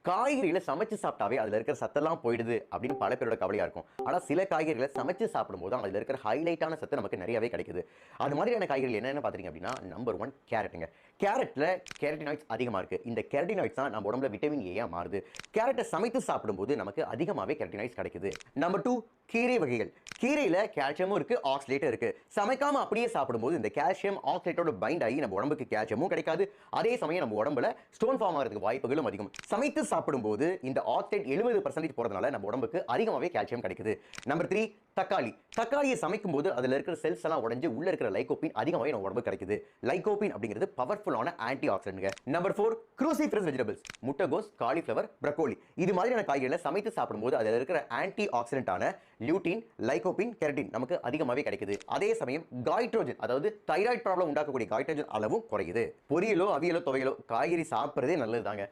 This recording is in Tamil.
காய்கறிகளை சமைச்சு சாப்பிட்டாவே அதில் இருக்கிற சத்தெல்லாம் போயிடுது அப்படின்னு பல பேரோட கவலையாக இருக்கும். ஆனால் சில காய்கறிகளை சமைச்சு சாப்பிடும்போது அதில் இருக்கிற ஹைலைட்டான சத்து நமக்கு நிறையவே கிடைக்குது. அது மாதிரியான காய்கறிகள் என்னென்னு பார்த்தீங்க அப்படின்னா, நம்பர் 1 கேரட்டுங்க. கேரட்டில் கேரட்டினாய்ட்ஸ் அதிகமாக இருக்குது. இந்த கேரட்டினாய்ட்ஸ் தான் நம்ம உடம்புல விட்டமின் ஏ மாறுது. கேரட்டை சமைத்து சாப்பிடும்போது நமக்கு அதிகமாகவே கேரட்டினாய்ட்ஸ் கிடைக்குது. நம்பர் 2 கீரை வகைகள். கீரையில் கால்சியமும் இருக்குது, ஆக்சிலேட்டும் இருக்குது. சமைக்காமல் அப்படியே சாப்பிடும்போது இந்த கால்சியம் ஆக்சிலேட்டோட பைண்ட் ஆகி நம்ம உடம்புக்கு கால்சியமும் கிடைக்காது. அதே சமயம் நம்ம உடம்புல ஸ்டோன் ஃபார்ம் ஆகிறதுக்கு வாய்ப்புகளும் அதிகம். சமைத்து சாப்பிடும்போது இந்த ஆக்சிலேட் 70% போகிறதுனால நம்ம உடம்புக்கு அதிகமாகவே கால்சியம் கிடைக்குது. நம்பர் 3 தக்காளி. தக்காளியை சமைக்கும் போது அதில் இருக்கிற செல்ஸ் எல்லாம் உடஞ்சு உள்ள இருக்கிற லைகோபின் அதிகமாகவே நம்ம உடம்புக்கு கிடைக்குது. லைகோபின் அப்படிங்கிறது பவர்ஃபுல்லான ஆன்டி ஆக்சிடென்ட்ங்க. Number 4 cruciferous vegetables. முட்டைகோஸ், காலிஃப்ளவர், ப்ரோக்கோலி இது மாதிரியான காய்கறிகளை சமைத்து சாப்பிடும்போது அதில் இருக்கிற ஆன்டி ஆக்சிடென்ட்டான லியூட்டின், லைகோபின், கெரட்டின் நமக்கு அதிகமாகவே கிடைக்குது. அதே சமயம் காய்ட்ரோஜன், அதாவது தைராய்டு ப்ராப்ளம் உண்டாக்கக்கூடிய காய்ட்ரோஜன் அளவும் குறையுது. பொரியலோ அவியலோ துவையலோ காய்கறி சாப்பிட்றதே நல்லது தாங்க.